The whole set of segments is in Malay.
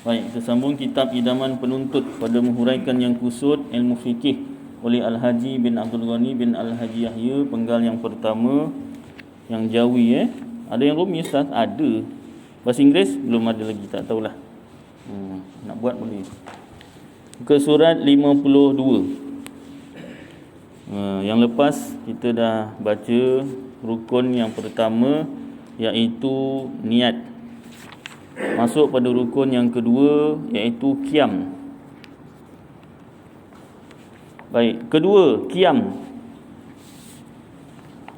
Baik, kita sambung kitab Idaman Penuntut pada menghuraikan yang kusut ilmu fikih oleh Al-Haji bin Abdul Ghani bin Al-Haji Yahya, penggal yang pertama, yang Jawi. Ada yang Rumi Ustaz? Ada. Bahasa Inggeris belum ada lagi, tak tahulah. Nak buat boleh. Ke surat 52. Yang lepas kita dah baca rukun yang pertama, iaitu niat. Masuk pada rukun yang kedua, iaitu qiyam. Baik, kedua, qiyam.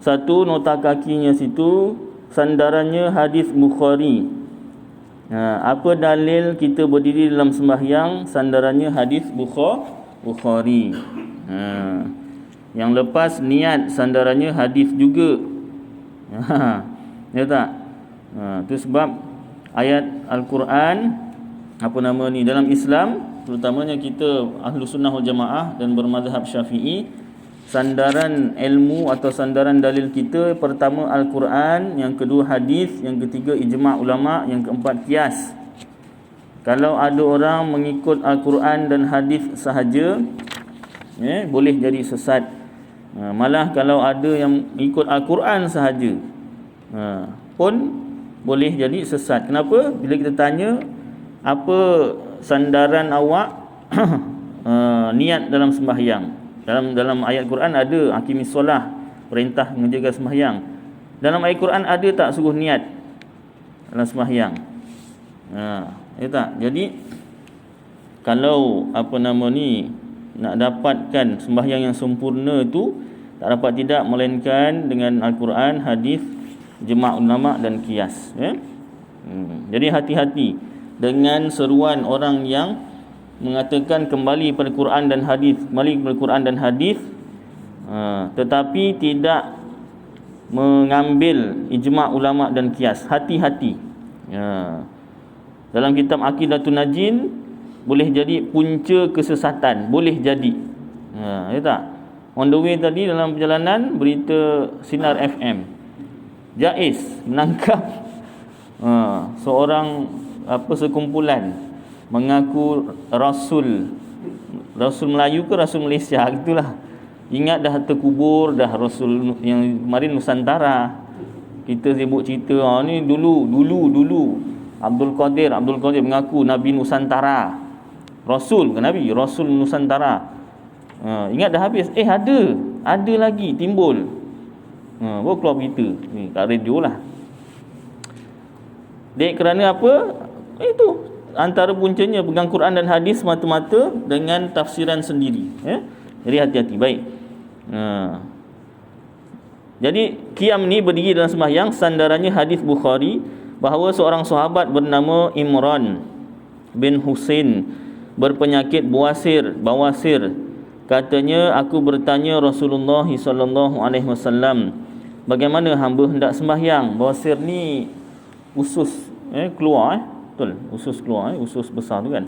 Satu, nota kakinya situ sandarannya hadis Bukhari. Apa dalil kita berdiri dalam sembahyang? Sandarannya hadis Bukhari. Yang lepas, niat, sandarannya hadis juga. Ya tak? Itu sebab ayat Al-Quran dalam Islam, terutamanya kita Ahlu Sunnah wal Jamaah dan bermazhab Syafi'i, sandaran ilmu atau sandaran dalil kita pertama Al-Quran, yang kedua hadis, yang ketiga ijma' ulama', yang keempat qiyas. Kalau ada orang mengikut Al-Quran dan hadis sahaja, boleh jadi sesat. Malah kalau ada yang ikut Al-Quran sahaja, pun boleh jadi sesat. Kenapa? Bila kita tanya, apa sandaran awak niat dalam sembahyang? Dalam ayat Quran ada aqimis solah, perintah menjaga sembahyang. Dalam ayat Quran ada tak suruh niat dalam sembahyang? Ya tak? Jadi kalau nak dapatkan sembahyang yang sempurna tu, tak dapat tidak melainkan dengan Al-Quran, hadis, ijma' ulama' dan qiyas. Jadi hati-hati dengan seruan orang yang mengatakan kembali pada Quran dan hadis, tetapi tidak mengambil ijma' ulama' dan qiyas. Hati-hati. Dalam kitab Aqidatun Najin, boleh jadi punca kesesatan, boleh jadi. Ya tak? On the way tadi dalam perjalanan, berita Sinar FM, Jaiz menangkap seorang sekumpulan mengaku Rasul Melayu ke Rasul Malaysia, gitulah. Ingat dah terkubur dah Rasul yang kemarin Nusantara. Kita sibuk cerita ni dulu Abdul Qadir mengaku Nabi Nusantara. Rasul bukan Nabi, Rasul Nusantara. Ingat dah habis. Ada lagi timbul. Baru keluar berita ni kat radio lah. Dek, kerana apa? Itu antara puncanya pegang Quran dan hadis mata-mata dengan tafsiran sendiri. Jadi hati-hati. Baik. Jadi qiyam ni berdiri dalam sembahyang, sandarannya hadis Bukhari bahawa seorang sahabat bernama Imran bin Husain berpenyakit bawasir. Katanya, aku bertanya Rasulullah sallallahu alaihi wasallam, bagaimana hamba hendak sembahyang? Bawasir ni usus keluar, betul, usus keluar, usus besar tu kan.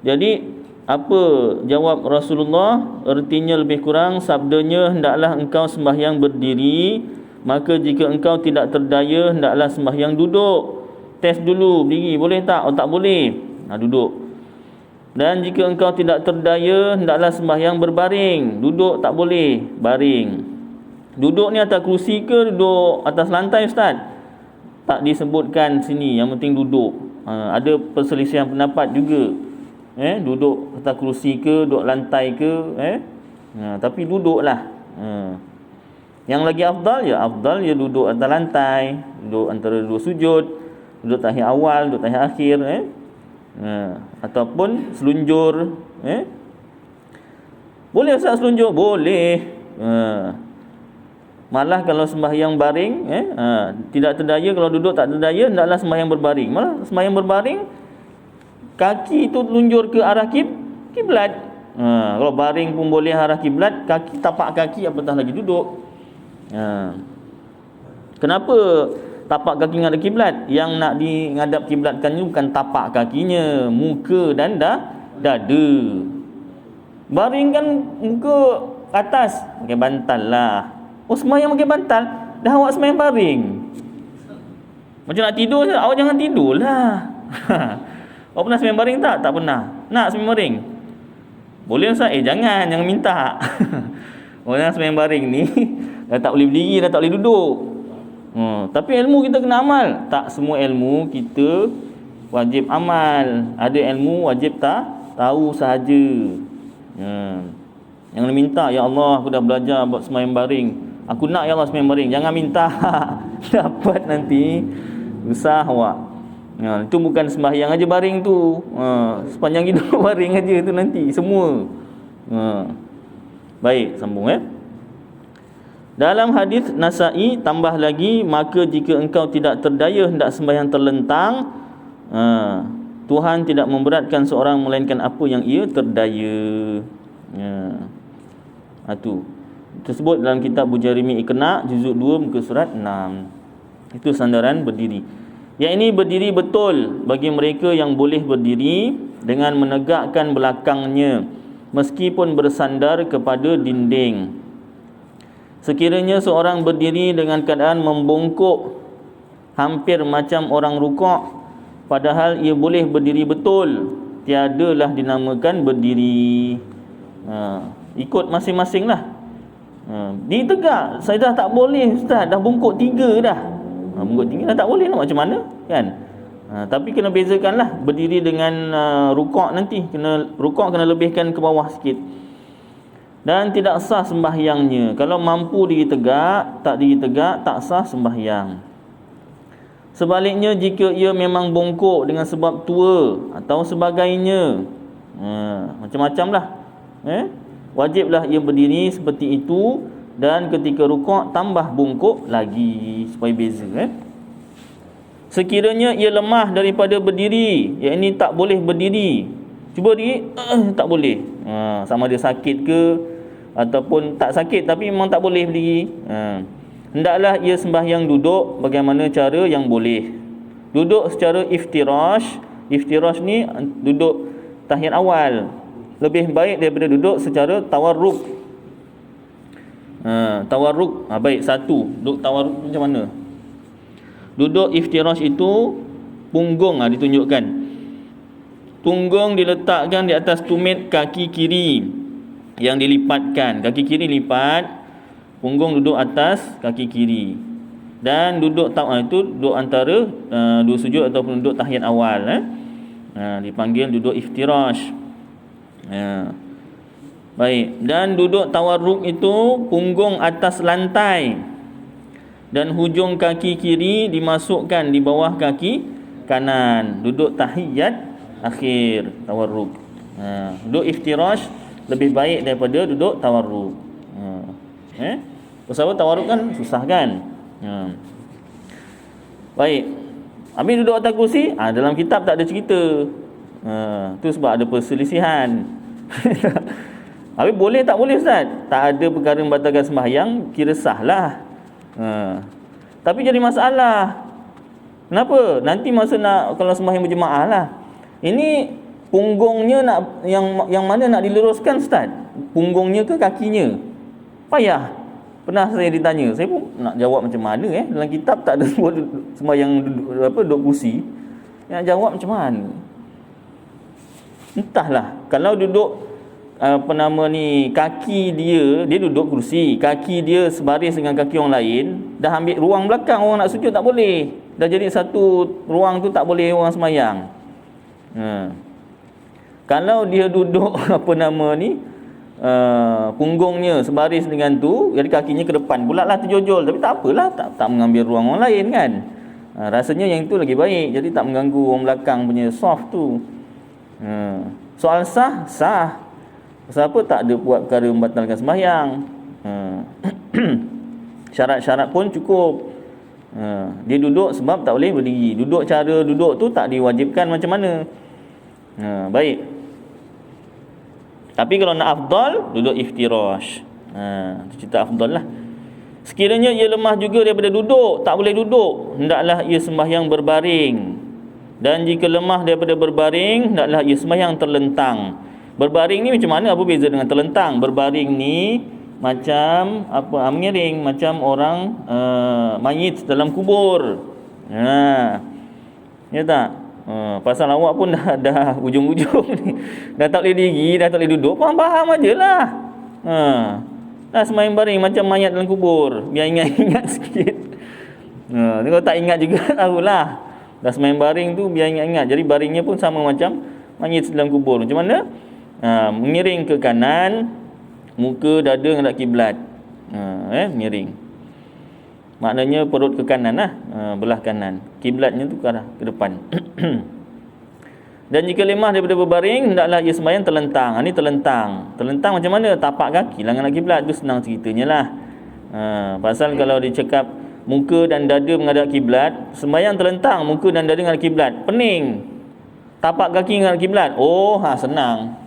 Jadi apa jawab Rasulullah? Artinya lebih kurang sabdanya, hendaklah engkau sembahyang berdiri, maka jika engkau tidak terdaya, hendaklah sembahyang duduk. Test dulu, berdiri boleh tak? Tak boleh, duduk. Dan jika engkau tidak terdaya, hendaklah sembahyang berbaring. Duduk tak boleh, baring. Duduk ni atas kerusi ke duduk atas lantai, Ustaz? Tak disebutkan sini, yang penting duduk. Ada perselisihan pendapat juga. Duduk atas kerusi ke, duduk lantai ke, tapi duduklah. Yang lagi afdal ya duduk atas lantai, duduk antara dua sujud, duduk tahiyat awal, duduk tahiyat akhir, ataupun selunjur. Boleh Ustaz selunjur? Boleh. Malah kalau sembahyang baring, tidak terdaya, kalau duduk tak terdaya, hendaklah sembahyang berbaring. Malah sembahyang berbaring, kaki tu telunjur ke arah kiblat. Kalau baring pun boleh arah kiblat, kaki, tapak kaki apatah lagi duduk. Kenapa tapak kaki menghadap kiblat? Yang nak menghadap kiblatkan ni bukan tapak kakinya, muka dan dada. Baring kan muka atas, pakai bantal lah. Oh, sembahyang pakai bantal? Dah awak sembahyang baring? Macam nak tidur, awak jangan tidur lah. Awak pernah sembahyang baring tak? Tak pernah. Nak sembahyang baring? Boleh Ustaz? Jangan minta. Orang sembahyang baring ni dah tak boleh berdiri, dah tak boleh duduk. Tapi ilmu kita kena amal. Tak semua ilmu kita wajib amal. Ada ilmu wajib tak tahu sahaja. Jangan minta, ya Allah aku dah belajar buat sembahyang baring, aku nak ya Allah sembahyang baring. Jangan minta. Dapat nanti susah awak. Itu bukan sembahyang aja baring tu. Sepanjang hidup baring aja tu nanti semua. Baik, sambung Dalam hadis Nasa'i tambah lagi, maka jika engkau tidak terdaya hendak sembahyang terlentang, Tuhan tidak memberatkan seorang melainkan apa yang ia terdaya. Itu tersebut dalam kitab Bujarimi Iqna juzuk 2 muka surat 6. Itu sandaran berdiri. Yang ini berdiri betul bagi mereka yang boleh berdiri dengan menegakkan belakangnya meskipun bersandar kepada dinding. Sekiranya seorang berdiri dengan keadaan membongkok hampir macam orang rukuk, padahal ia boleh berdiri betul, tiadalah dinamakan berdiri. Ikut masing-masing lah. Dia tegak, saya dah tak boleh Ustaz, dah bongkok 3 dah. Bongkok 3 dah tak boleh, nak macam mana kan? Tapi kena bezakanlah berdiri dengan rukuk nanti. Rukuk kena lebihkan ke bawah sikit. Dan tidak sah sembahyangnya. Kalau mampu diri tegak, tak diri tegak, tak sah sembahyang. Sebaliknya, jika ia memang bongkok dengan sebab tua atau sebagainya, macam-macam lah, wajiblah ia berdiri seperti itu. Dan ketika rukuk tambah bongkok lagi, supaya beza. Sekiranya ia lemah daripada berdiri, yakni tak boleh berdiri, cuba diri, tak boleh, sama dia sakit ke ataupun tak sakit tapi memang tak boleh berdiri, hendaklah ia sembahyang duduk bagaimana cara yang boleh. Duduk secara iftirash. Iftirash ni duduk tahiyat awal, lebih baik daripada duduk secara tawarruk. Tawarruk, baik, satu duduk tawarruk macam mana? Duduk iftirash itu punggung ditunjukkan. Punggung diletakkan di atas tumit kaki kiri yang dilipatkan. Kaki kiri lipat, punggung duduk atas kaki kiri. Dan duduk itu duduk antara dua sujud ataupun duduk tahiyat awal. Dipanggil duduk iftirash. Baik, dan duduk tawarruk itu punggung atas lantai dan hujung kaki kiri dimasukkan di bawah kaki kanan. Duduk tahiyat akhir tawarruk. Duduk iftirash lebih baik daripada duduk tawarruk. Sebab tawarruk kan susah kan. Baik. Habis duduk atas kursi, dalam kitab tak ada cerita. Tu sebab ada perselisihan. Habis boleh tak boleh Ustaz? Tak ada perkara membatalkan sembahyang, kira sah lah. Tapi jadi masalah. Kenapa? Nanti masa nak, kalau sembahyang berjemaah lah, ini punggungnya nak yang mana nak diluruskan Ustaz? Punggungnya ke kakinya? Payah. Pernah saya ditanya, saya pun nak jawab macam mana dalam kitab tak ada sembahyang duduk kursi. Nak jawab macam mana? Entahlah. Kalau duduk kaki dia duduk kursi, kaki dia sebaris dengan kaki orang lain, dah ambil ruang belakang, orang nak sujud tak boleh, dah jadi satu ruang tu, tak boleh orang sembahyang. Kalau dia duduk punggungnya sebaris dengan tu, jadi kakinya ke depan pula lah terjojol, tapi tak apalah, tak mengambil ruang orang lain kan. Rasanya yang itu lagi baik, jadi tak mengganggu orang belakang punya soft tu. Soal sah. Siapa tak ada buat perkara membatalkan sembahyang. Syarat-syarat pun cukup. Dia duduk sebab tak boleh berdiri. Cara duduk tu tak diwajibkan macam mana. Baik. Tapi kalau nak afdal, duduk iftirash. Cerita afdal lah. Sekiranya ia lemah juga daripada duduk, tak boleh duduk, hendaklah ia sembahyang berbaring. Dan jika lemah daripada berbaring, hendaklah ia sembahyang terlentang. Berbaring ni macam mana? Apa beza dengan terlentang? Berbaring ni macam mengiring, macam orang mayit dalam kubur. Ya tak? Pasal awak pun dah ujung-ujung ni. Dah tak boleh diri, dah tak boleh duduk, faham ajalah. Dah sembahyang baring macam mayat dalam kubur. Biar ingat-ingat sikit. Kalau tak ingat juga tahulah. Dah sembahyang baring tu biar ingat-ingat. Jadi baringnya pun sama macam mayat dalam kubur. Macam mana? Mengiring ke kanan, muka dada menghadap kiblat. Miring. Maknanya perut ke kanan lah, belah kanan. Kiblatnya tu ke arah ke depan. Dan jika lemah daripada berbaring, hendaklah ia sembahyang terlentang. Ini terlentang. Terlentang macam mana? Tapak kaki lah menghadap kiblat. Itu senang ceritanya lah. Pasal kalau dicakap muka dan dada menghadap kiblat, sembahyang terlentang, muka dan dada menghadap kiblat, pening. Tapak kaki menghadap kiblat, senang.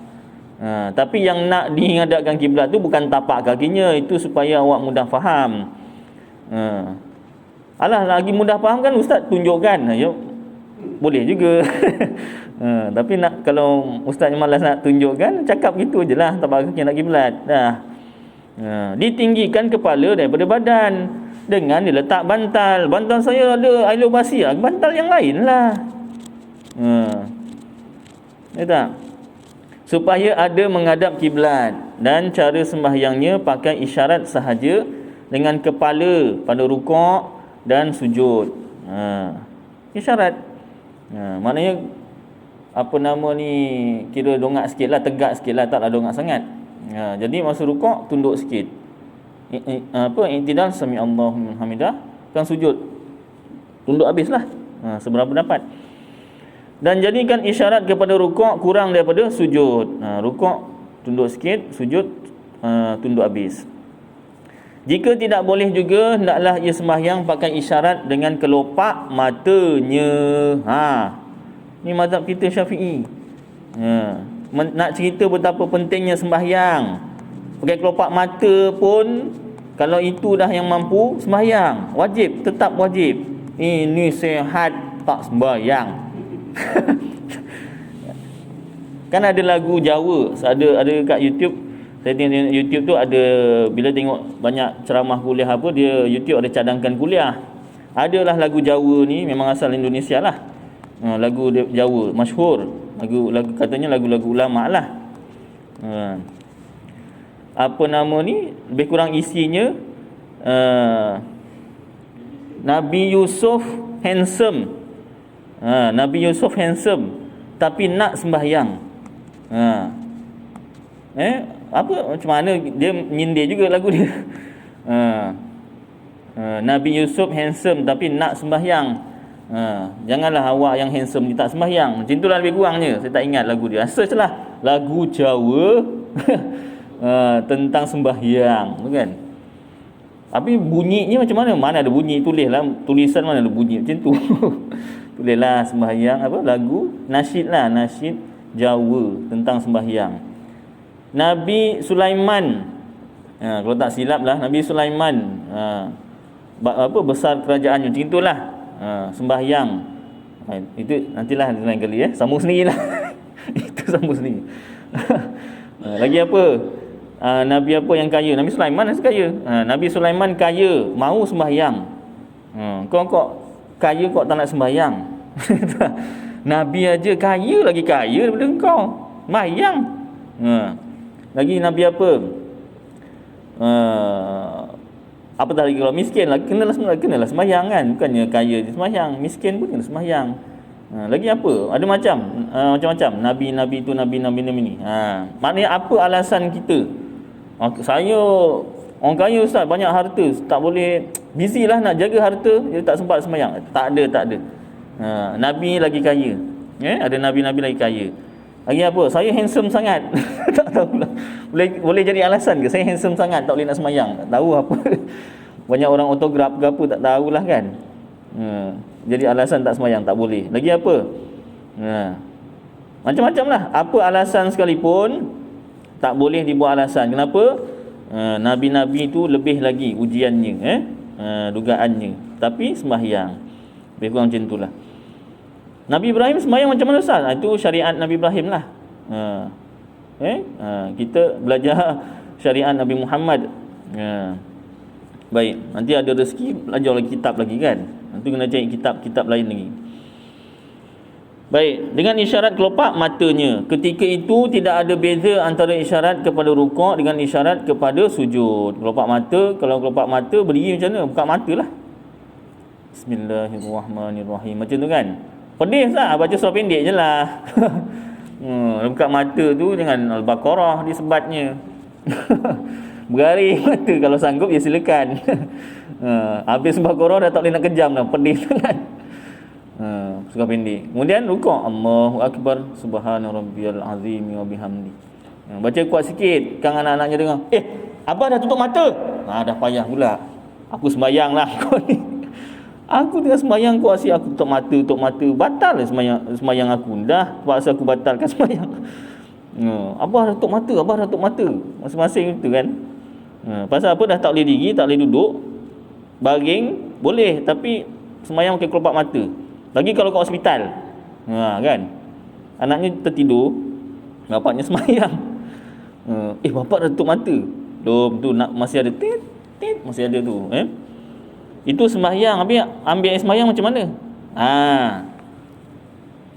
Tapi yang nak dihadapkan kiblat tu bukan tapak kakinya, itu supaya awak mudah faham. Alah, lagi mudah faham kan ustaz tunjukkan. Ya, boleh juga. Tapi kalau ustaz malas nak tunjukkan, cakap gitu je lah, tapak kaki nak kiblat. Ditinggikan kepala daripada badan dengan diletak bantal. Bantal saya ada air basi, bantal yang lain lah. Ya tak? Supaya ada menghadap kiblat, dan cara sembahyangnya pakai isyarat sahaja dengan kepala pada rukuk dan sujud. Isyarat. Maknanya kira dongak sikit lah, tegak sikit lah, taklah dongak sangat. Jadi masa rukuk tunduk sikit. I'tidal sami Allahu liman hamidah, kan sujud tunduk habislah. Seberapa dapat. Dan jadikan isyarat kepada rukuk kurang daripada sujud. Rukuk tunduk sikit, sujud tunduk habis. Jika tidak boleh juga, hendaklah ia sembahyang pakai isyarat dengan kelopak matanya. Ni mazhab kita Syafi'i. Nak cerita betapa pentingnya sembahyang, pakai kelopak mata pun, kalau itu dah yang mampu sembahyang, wajib, tetap wajib. Ini sehat tak sembahyang. Kan ada lagu Jawa, ada kat YouTube. Saya tengok YouTube tu ada, bila tengok banyak ceramah kuliah apa, dia YouTube ada cadangkan kuliah. Adalah lagu Jawa ni, memang asal Indonesia lah. Lagu Jawa masyhur. Lagu katanya lagu-lagu ulama lah. Lebih kurang isinya, Nabi Yusuf handsome. Nabi Yusuf handsome tapi nak sembahyang. Macam mana dia menyindir juga lagu dia. Nabi Yusuf handsome tapi nak sembahyang. Janganlah awak yang handsome ni tak sembahyang. Macam itulah lebih kurangnya. Saya tak ingat lagu dia. Search lah lagu Jawa tentang sembahyang, kan. Tapi bunyinya macam mana? Mana ada bunyi, tulislah tulisan, mana ada bunyi macam tu. Tulislah sembahyang lagu nasyid lah, nasyid Jawa tentang sembahyang. Nabi Sulaiman, kalau tak silap lah, Nabi Sulaiman besar kerajaannya, macam itulah. Sembahyang itu nantilah lain kali, sambung sendiri lah. Itu sambung sendiri. Lagi apa? Nabi apa yang kaya? Nabi Sulaiman yang kaya. Nabi Sulaiman kaya, mau sembahyang. Kau kaya kau tak nak sembahyang. Nabi aja kaya, lagi kaya daripada kau, sembahyang. Lagi Nabi apa? Apatah lagi kalau miskin lah, kenalah sembahyang kan. Bukannya kaya je sembahyang, miskin pun kena sembahyang. Lagi apa? Ada macam-macam. Nabi tu nabi ni. Maknanya apa alasan kita? Saya orang kaya ustaz, banyak harta, tak boleh, busy lah nak jaga harta, dia tak sempat sembahyang. Tak ada. Nabi lagi kaya. Ada nabi-nabi lagi kaya. Lagi apa? Saya handsome sangat. Tak tahulah. Boleh jadi alasan ke? Saya handsome sangat, tak boleh nak sembahyang. Tak tahu apa. Banyak orang autograf ke apa, tak tahulah kan. Jadi alasan tak sembahyang, tak boleh. Lagi apa? Macam-macam lah. Apa alasan sekalipun, tak boleh dibuat alasan. Kenapa? Nabi-nabi itu lebih lagi ujiannya, dugaannya. Tapi sembahyang. Lebih kurang macam itulah. Nabi Ibrahim sembahyang macam mana Ustaz? Itu syariat Nabi Ibrahim lah. Kita belajar syariat Nabi Muhammad. Baik, nanti ada rezeki belajar lagi kitab lagi kan. Itu kena cari kitab-kitab lain lagi. Baik, dengan isyarat kelopak matanya. Ketika itu tidak ada beza antara isyarat kepada rukuk dengan isyarat kepada sujud. Kelopak mata, kalau kelopak mata berdiri macam mana? Buka mata lah. Bismillahirrahmanirrahim. Macam tu kan? Pedih lah, baca surah pendek je lah. Buka mata tu dengan Al-Baqarah disebatnya. Bergaring mata, kalau sanggup ya silakan. Habis Al-Baqarah dah tak boleh nak kejam dah, pedih sangat. Surah pendek. Kemudian rukuk, Allahu Akbar, Subhana Rabbiyal Azim wa bihamdi. Baca kuat sikit, kan anak-anaknya dengar. Abah dah tutup mata. Dah payah pula. Aku sembahyang lah kau ni. Aku tengah sembahyang kau asyik aku tutup mata. Batal lah sembahyang aku. Dah paksa aku batalkan sembahyang. Abah dah tutup mata. Masing-masing itu kan. Pasal apa? Dah tak boleh diri, tak boleh duduk. Baring boleh, tapi sembahyang pakai kelopak mata. Lagi kalau kat hospital. Kan. Anaknya tertidur, bapaknya sembahyang. Bapak dah tutup mata. Tu masih ada tit, masih ada tu, Itu sembahyang. Ambil sembahyang macam mana?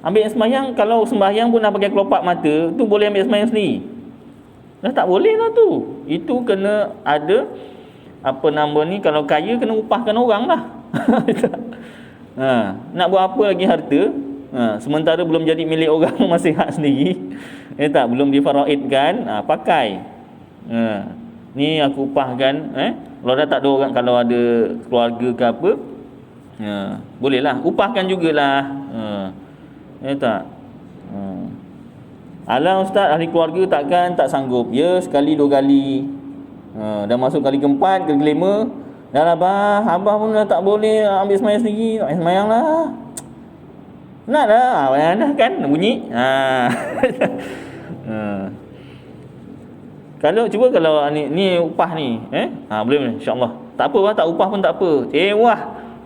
Ambil sembahyang, kalau sembahyang pun dah pakai kelopak mata, tu boleh ambil sembahyang sendiri? Dah tak boleh lah tu. Itu kena ada kalau kaya kena upahkan orang lah. Nak buat apa lagi harta? Sementara belum jadi milik orang, masih hak sendiri. Belum difaraidkan, pakai. Ni aku upahkan, kalau dah tak ada orang, kalau ada keluarga ke apa, bolehlah upahkan jugalah. Tak. Alah ustaz, ahli keluarga takkan tak sanggup. Ya, sekali dua kali. Dah masuk kali keempat, kali kelima, dah lah abah pun dah tak boleh ambil sembahyang sendiri. Tak sembahyang lah. Nak dah, dah kan bunyi. Kalau ni upah ni, boleh insya-Allah. Tak apa, tak upah pun tak apa.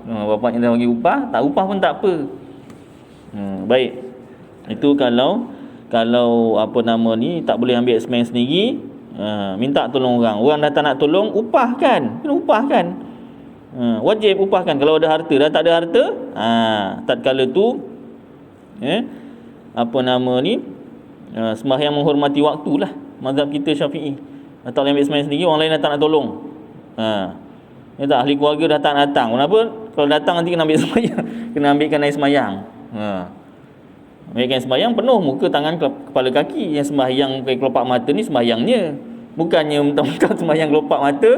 Bapaknya dah bagi upah, tak upah pun tak apa. Baik. Itu kalau tak boleh ambil sembahyang sendiri, minta tolong orang. Orang dah tak nak tolong, upahkan. Kena upahkan. Wajib upahkan. Kalau ada harta, dah tak ada harta, tatkala tu sembahyang menghormati waktu lah. Mazhab kita Syafi'i. Dah tak boleh ambil sembahyang sendiri, orang lain dah tak nak tolong. Ahli keluarga dah tak datang. Kenapa? Kalau datang nanti kena ambil sembahyang. Kena ambilkan air sembahyang. Ambilkan sembahyang penuh muka, tangan, kepala, kaki. Yang sembahyang pakai kelopak mata ni sembahyangnya. Bukannya mentang-mentang sembahyang kelopak mata,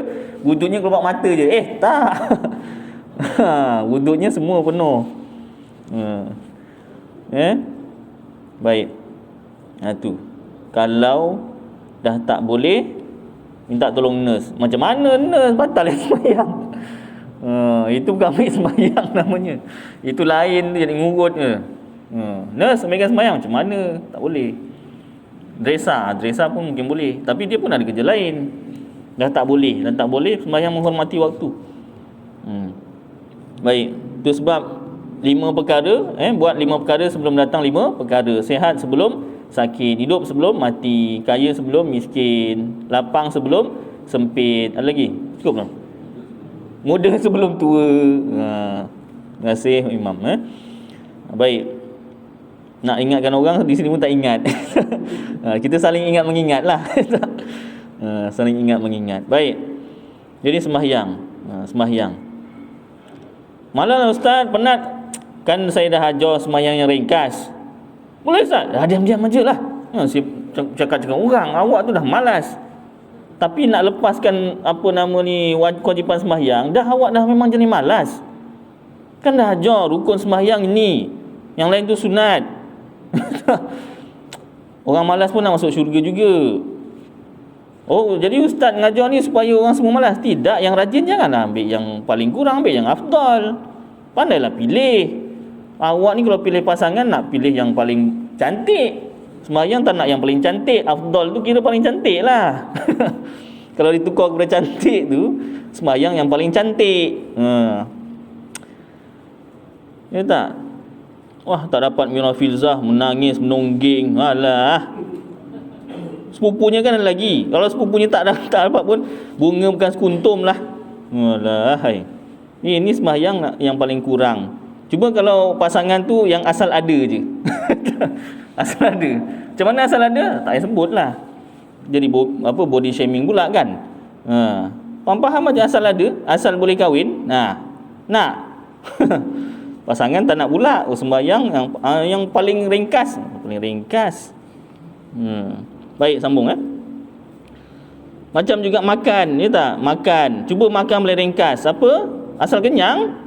wuduknya kelopak mata je. Tak. Wuduknya semua penuh. Baik. Tu. Kalau dah tak boleh, minta tolong nurse. Macam mana nurse? Batal sembahyang. Itu bukan ambil sembahyang namanya. Itu lain, jadi ngurutnya. Nurse ambilkan sembahyang macam mana? Tak boleh. Dresa pun mungkin boleh, tapi dia pun ada kerja lain. Dah tak boleh sembahyang menghormati waktu. Baik. Itu sebab 5 perkara, buat 5 perkara sebelum datang 5 perkara. Sihat sebelum sakit, hidup sebelum mati, kaya sebelum miskin, lapang sebelum sempit. Ada lagi? Cukup tak? Muda sebelum tua. Terima kasih Imam. Baik. Nak ingatkan orang, di sini pun tak ingat. Kita saling ingat mengingat lah. Saling ingat mengingat. Baik. Jadi sembahyang. Malah ustaz penat. Kan saya dah ajar sembahyang yang ringkas. Boleh ustaz? Diam-diam aje lah. Saya cakap orang, awak tu dah malas. Tapi nak lepaskan kewajipan sembahyang, awak dah memang jenis malas. Kan dah ajar rukun sembahyang ini, yang lain tu sunat. Orang malas pun nak masuk syurga juga. Jadi ustaz ngajar ni supaya orang semua malas? Tidak, yang rajin janganlah ambil yang paling kurang, ambil yang afdal. Pandailah pilih. Awak ni kalau pilih pasangan, nak pilih yang paling cantik. Sembahyang tak nak yang paling cantik, afdal tu kira paling cantik lah. Kalau ditukar kepada cantik tu, sembahyang yang paling cantik. Ya tak? Wah, tak dapat Mira Filzah, menangis, menongging. Alah. Sepupunya kan ada lagi. Kalau sepupunya tak dapat pun, bunga bukan sekuntum lah. Alah. Ini sembahyang yang paling kurang. Cuba kalau pasangan tu yang asal ada je. Asal ada. Macam mana asal ada? Tak payah sebut lah. Jadi body shaming pula kan. Faham aja asal ada, asal boleh kahwin. Nak. Pasangan tak nak pula. Sembahyang yang paling ringkas. Baik, sambung Macam juga makan, ya tak? Makan. Cuba makan boleh ringkas. Apa? Asal kenyang,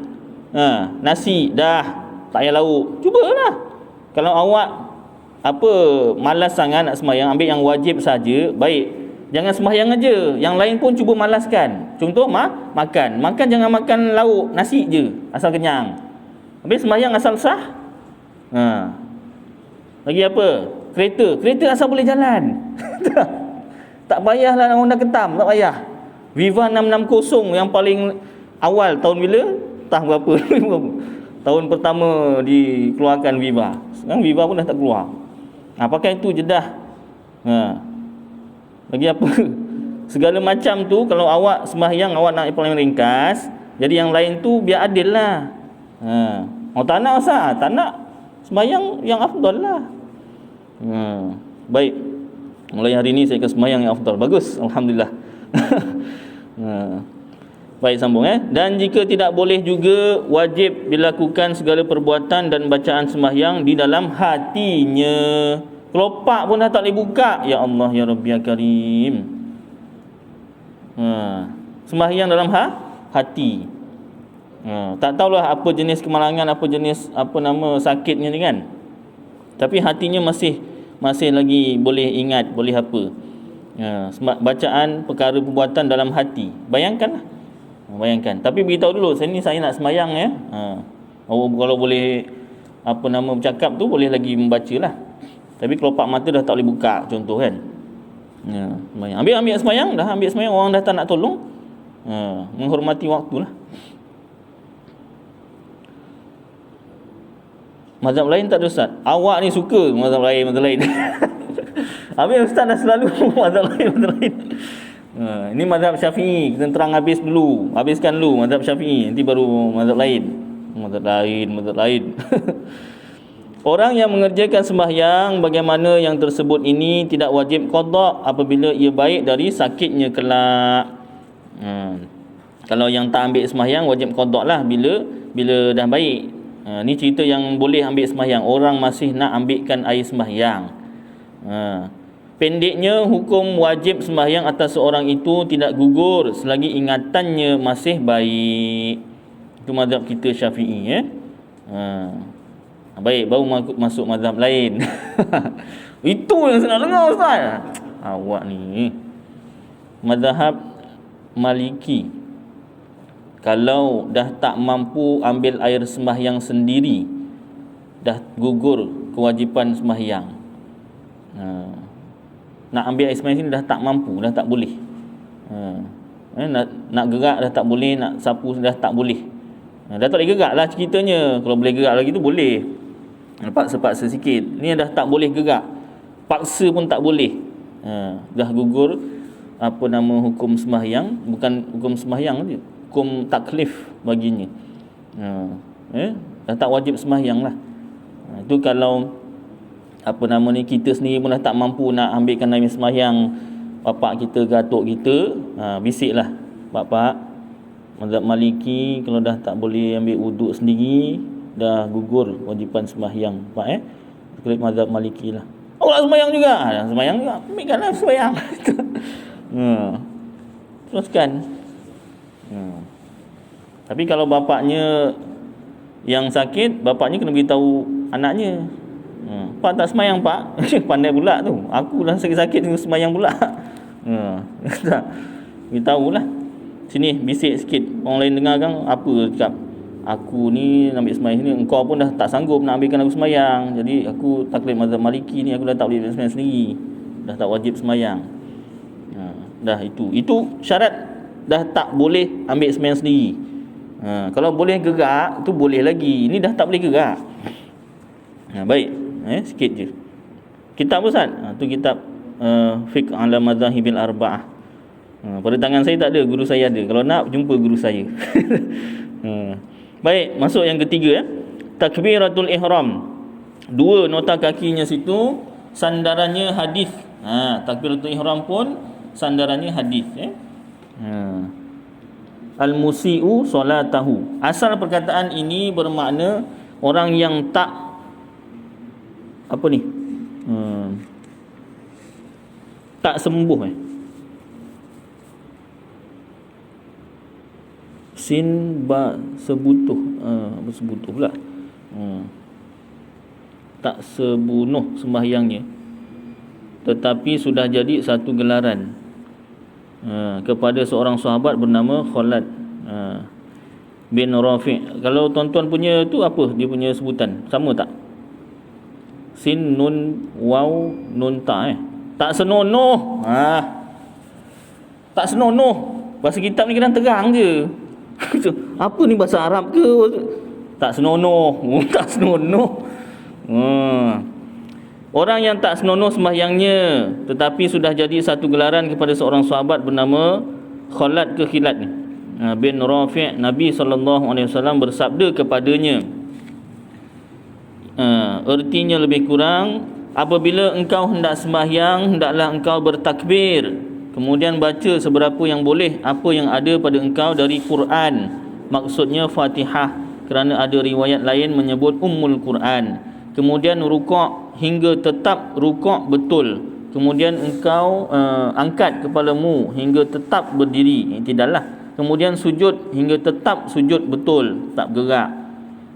nasi dah, tak payah lauk. Cubalah. Kalau awak malas sangat nak sembahyang, ambil yang wajib saja, baik. Jangan sembahyang aja, yang lain pun cuba malaskan. Contoh makan. Makan jangan makan lauk, nasi je, asal kenyang. Habis sembahyang asal sah. Lagi apa? Kereta asal boleh jalan. Tak payahlah orang dah ketam, tak payah. Viva 660 yang paling awal tahun bila? Tahun berapa? Tahun pertama dikeluarkan Viva. Sekarang Viva pun dah tak keluar. Pakai tu je dah. Lagi apa? Segala macam tu kalau awak sembahyang awak nak yang paling ringkas, jadi yang lain tu biar adil lah. Tak nak Ustaz, tak nak sembahyang yang afdal lah. Baik. Mulai hari ni saya akan sembahyang yang afdal. Bagus, alhamdulillah. Baik, sambung Dan jika tidak boleh juga, wajib dilakukan segala perbuatan dan bacaan sembahyang di dalam hatinya. Kelopak pun dah tak boleh buka. Ya Allah, ya Rabbi, ya Karim. Sembahyang dalam hati. Tak tahulah apa jenis kemalangan, apa jenis sakitnya ni kan. Tapi hatinya masih lagi boleh ingat, boleh apa. Bacaan perkara perbuatan dalam hati. Bayangkan. Tapi beritahu dulu, saya nak sembahyang kalau boleh bercakap tu boleh lagi membaca lah. Tapi kelopak mata dah tak boleh buka, contoh kan. Sembahyang. Ambil sembahyang, dah ambil sembahyang, orang dah tak nak tolong. Menghormati waktu lah. Mazhab lain tak ada Ustaz. Awak ni suka mazhab lain. Habis Ustaz dah selalu mazhab lain. Ini mazhab Syafi'i. Kita terang habiskan dulu mazhab Syafi'i, nanti baru mazhab lain. Orang yang mengerjakan sembahyang bagaimana yang tersebut ini tidak wajib qada apabila ia baik dari sakitnya kelak. Kalau yang tak ambil sembahyang wajib qada lah bila dah baik. Ni cerita yang boleh ambil sembahyang, orang masih nak ambilkan air sembahyang. Pendeknya, hukum wajib sembahyang atas seorang itu tidak gugur selagi ingatannya masih baik. Itu mazhab kita Syafi'i. Baik, baru masuk mazhab lain. Itu yang saya nak dengar Ustaz. Awak ni mazhab Maliki. Kalau dah tak mampu ambil air sembahyang sendiri, dah gugur kewajipan sembahyang. Nak ambil air sembahyang sini dah tak mampu, dah tak boleh. Nak gerak dah tak boleh, nak sapu dah tak boleh. Dah tak boleh gerak lah ceritanya. Kalau boleh gerak lagi tu boleh. Paksa sikit. Ni dah tak boleh gerak, paksa pun tak boleh. Dah gugur hukum sembahyang. Bukan hukum sembahyang je, hukum taklif baginya. Dah tak wajib sembahyang lah. Itu kalau kita sendiri pun dah tak mampu nak ambilkan air sembahyang, bapak kita ke atuk kita, bisiklah, bapak, mazhab Maliki kalau dah tak boleh ambil wuduk sendiri, dah gugur wajipan sembahyang. Klik mazhab Maliki lah. Awak sembahyang juga. Sembahyang juga. Ambilkanlah sembahyang. Teruskan. Tapi kalau bapaknya yang sakit, bapaknya kena beritahu anaknya. Pak tak sembahyang pak. Pandai pula tu. Aku dah sakit-sakit tengah sembahyang pula. Beritahulah. Sini bisik sikit. Orang lain dengar kan apa cakap. Aku ni nak ambil sembahyang sini, engkau pun dah tak sanggup nak ambilkan aku sembahyang. Jadi aku taklid mazhab Maliki ni, aku dah tak boleh ambil sembahyang sendiri. Dah tak wajib sembahyang. Dah itu syarat dah tak boleh ambil sembahyang sendiri. Kalau boleh gerak tu boleh lagi. Ini dah tak boleh gerak. Baik, sikit je. Kitab Ustaz, tu kitab Fiqh ala Madzahibil Arba'ah. Pada tangan saya tak ada, guru saya ada. Kalau nak jumpa guru saya. Baik, masuk yang ketiga. Takbiratul ihram. Dua nota kakinya situ sandarannya hadis. Takbiratul ihram pun sandarannya hadis. Al-musi'u solatahu. Asal perkataan ini bermakna orang yang tak apa ni? Tak sembuh sin ba sebutuh sebutuh pula. Tak sebunuh sembahyangnya, tetapi sudah jadi satu gelaran kepada seorang sahabat bernama Khalid bin Rafi'. Kalau tuan-tuan punya tu apa dia punya sebutan? Sama tak? Sin nun waw nun ta tak senonoh. Tak senonoh. Bahasa kitab ni kadang terang je. Apa ni bahasa Arab ke? Tak senonoh. Tak senonoh. Orang yang tak senonoh sembahyangnya tetapi sudah jadi satu gelaran kepada seorang sahabat bernama Khalid ke Khilad ni bin Rafi'. Nabi SAW bersabda kepadanya, ertinya lebih kurang, apabila engkau hendak sembahyang, hendaklah engkau bertakbir, kemudian baca seberapa yang boleh apa yang ada pada engkau dari Quran. Maksudnya Fatihah, kerana ada riwayat lain menyebut Ummul Quran. Kemudian rukuk hingga tetap rukuk betul. Kemudian engkau angkat kepalamu hingga tetap berdiri, i'tidallah. Kemudian sujud hingga tetap sujud betul, tak gerak.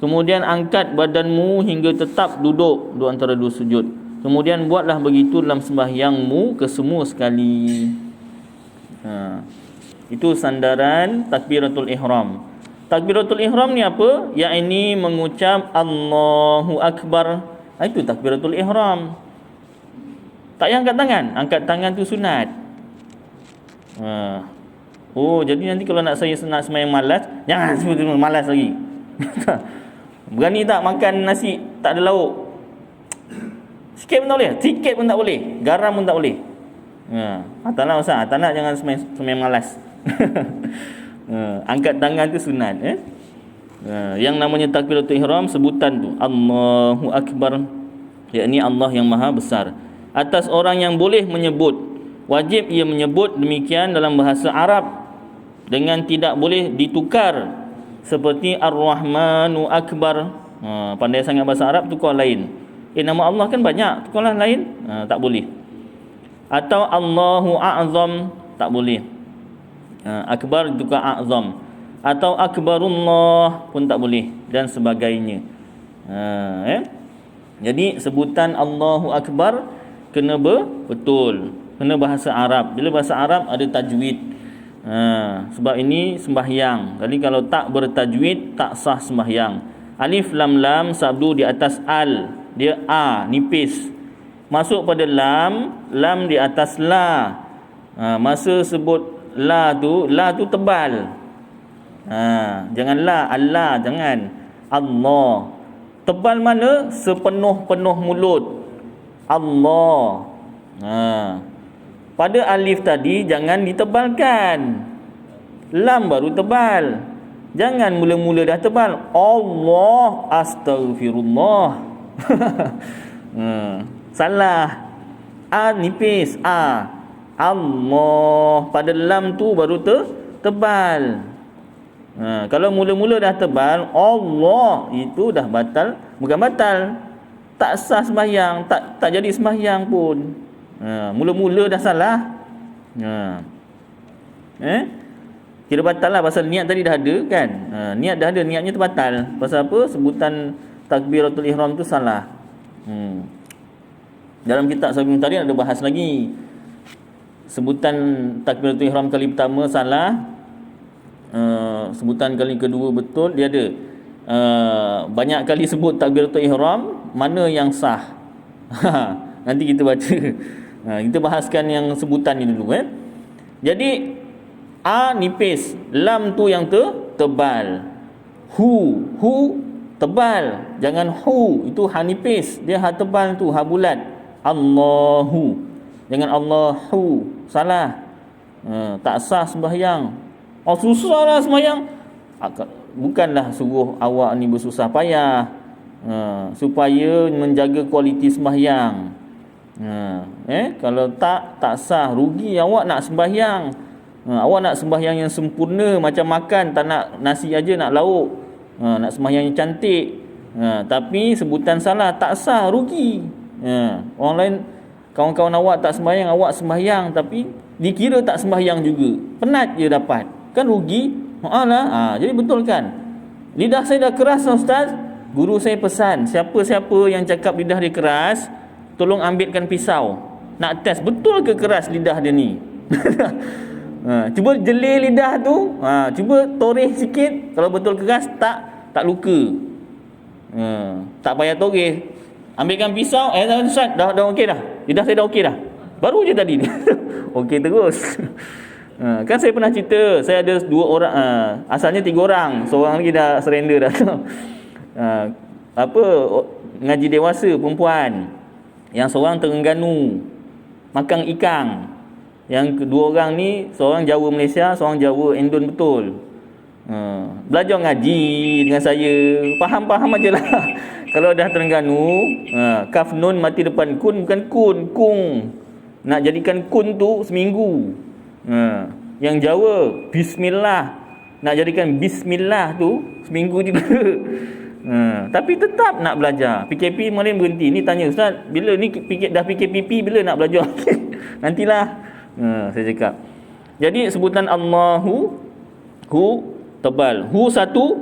Kemudian angkat badanmu hingga tetap duduk antara dua sujud. Kemudian buatlah begitu dalam sembahyangmu kesemua sekali. Itu sandaran takbiratul ihram. Takbiratul ihram ni apa? Yakni mengucap Allahu Akbar. Itu takbiratul ihram. Tak payah angkat tangan. Angkat tangan tu sunat. Jadi nanti kalau nak sembahyang malas, jangan sebut malas lagi. Berani tak makan nasi tak ada lauk? Sikit pun tak boleh. Sikit pun tak boleh. Garam pun tak boleh. Tak nak Ustaz. Tak nak, jangan sembahyang malas. Angkat tangan tu sunat. Yang namanya takbiratul ihram, sebutan tu Allahu Akbar, yakni Allah yang maha besar. Atas orang yang boleh menyebut, wajib ia menyebut demikian dalam bahasa Arab dengan tidak boleh ditukar, seperti Ar-Rahmanu Akbar. Pandai sangat bahasa Arab, tukar lain. Nama Allah kan banyak, tukarlah lain. Tak boleh. Atau Allahu A'zam, tak boleh. Akbar tukar A'zam. Atau Akbarullah pun tak boleh, dan sebagainya. Jadi sebutan Allahu Akbar kena betul, kena bahasa Arab. Bila bahasa Arab ada tajwid. Sebab ini sembahyang. Jadi kalau tak bertajwid, tak sah sembahyang. Alif lam lam sabdu di atas al, dia a nipis. Masuk pada lam di atas la. Masa sebut la tu tebal. Jangan la, Allah, jangan Allah. Tebal mana? Sepenuh-penuh mulut. Allah. Pada alif tadi jangan ditebalkan. Lam baru tebal. Jangan mula-mula dah tebal. Allah, astaghfirullah. Salah. A nipis, a. Allah, pada lam tu baru tebal. Kalau mula-mula dah tebal, Allah, itu dah batal. Bukan batal, tak sah sembahyang, tak jadi sembahyang pun. Mula-mula dah salah. Kira batal lah, pasal niat tadi dah ada kan. Niat dah ada, niatnya terbatal. Pasal apa? Sebutan takbiratul ihram tu salah. Dalam kitab Sabim Tariq ada bahas lagi. Sebutan takbiratul ihram kali pertama salah, sebutan kali kedua betul. Dia ada banyak kali sebut takbiratul ihram, mana yang sah. Nanti kita baca. Kita bahaskan yang sebutan ni dulu Jadi a nipis, lam tu yang tebal. Hu tebal, jangan hu, itu ha nipis, dia ha tebal tu, ha bulat. Allahu, jangan Allahu, salah. Tak sah sembahyang. Susah lah sembahyang. bukanlah suruh awak ni bersusah payah supaya menjaga kualiti sembahyang. Kalau tak sah, rugi awak nak sembahyang. Awak nak sembahyang yang sempurna, macam makan tak nak nasi aja, nak lauk. Nak sembahyang yang cantik, tapi sebutan salah, tak sah, rugi. Orang lain, kawan-kawan awak tak sembahyang, awak sembahyang, tapi dikira tak sembahyang juga, penat je dapat, kan rugi. Jadi betul kan? Lidah saya dah keras Ustaz. Guru saya pesan, siapa-siapa yang cakap lidah dia keras, tolong ambilkan pisau, nak test betul ke keras lidah dia ni. Cuba jelir lidah tu, cuba toreh sikit, kalau betul keras, tak luka. Tak payah toreh, ambilkan pisau, Ustaz, dah okey dah, lidah saya dah okey dah, baru je tadi ni okey terus. Kan saya pernah cerita, saya ada 2 orang, asalnya 3 orang, seorang lagi dah surrender dah. Ngaji dewasa perempuan, yang seorang Terengganu makan ikan, yang kedua orang ni seorang Jawa Malaysia, seorang Jawa Indon betul. Belajar ngaji dengan saya, faham aje lah. Kalau dah Terengganu, kaf nun mati depan kun, bukan kun, kung. Nak jadikan kun tu seminggu. Yang Jawa bismillah, nak jadikan bismillah tu seminggu juga. Tapi tetap nak belajar. PKP kemarin berhenti. Ni tanya, Ustaz, bila ni dah PKPP, bila nak belajar? Nantilah. Saya cakap. Jadi sebutan Allahu, hu tebal. Hu satu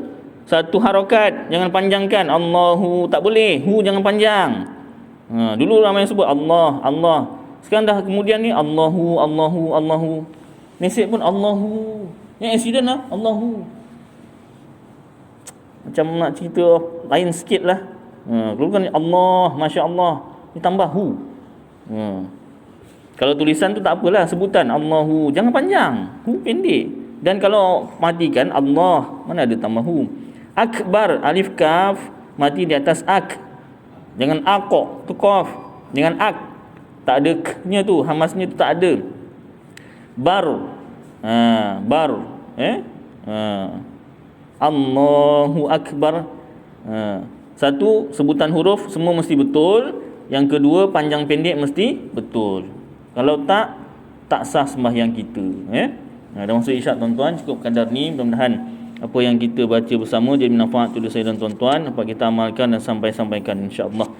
harakat, jangan panjangkan. Allahu tak boleh. Hu jangan panjang. Dulu ramai yang sebut Allah. Sekarang dah kemudian ni Allahu. Mesej pun Allahu. Yang accident lah Allahu. Macam nak cerita lain sikit lah. Kalau kan Allah, Masya Allah, ni tambah hu. Kalau tulisan tu tak apalah, sebutan Allahu, jangan panjang, hu pendek. Dan kalau matikan Allah, mana ada tambah hu. Akbar, alif kaf, mati di atas ak. Jangan akok, tu qaf. Jangan ak, tak ada k-nya tu, hamasnya tu tak ada. Bar, Allahu Akbar. Satu, sebutan huruf semua mesti betul. Yang kedua, panjang pendek mesti betul. Kalau tak sah sembahyang kita. Dah masuk isyak tuan-tuan. Cukup kadar ni. Mudah-mudahan apa yang kita baca bersama jadi manfaat untuk saya dan tuan-tuan. Apa kita amalkan dan sampaikan insya-Allah.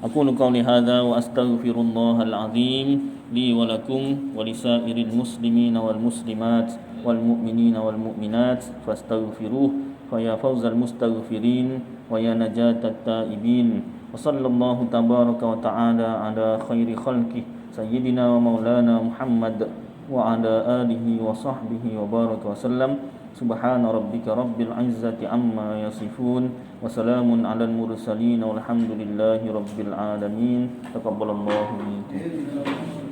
Aku qauli hadza wa astaghfirullahal azim li wa lakum wa lisairil muslimina wal muslimat wal mu'minina wal mu'minat fastaghfiruh fa ya fawzal mustaghfirin wa ya najatat taibin. Wa sallallahu tabaraka wa ta'ala ala khairi khalqi sayyidina wa maulana Muhammad wa ala alihi wa sahbihi wa baraka wa sallam. Subhana rabbika rabbil izzati amma yasifun wa salamun alal mursalin walhamdulillahi rabbil alamin. Taqabbalallahu minkum.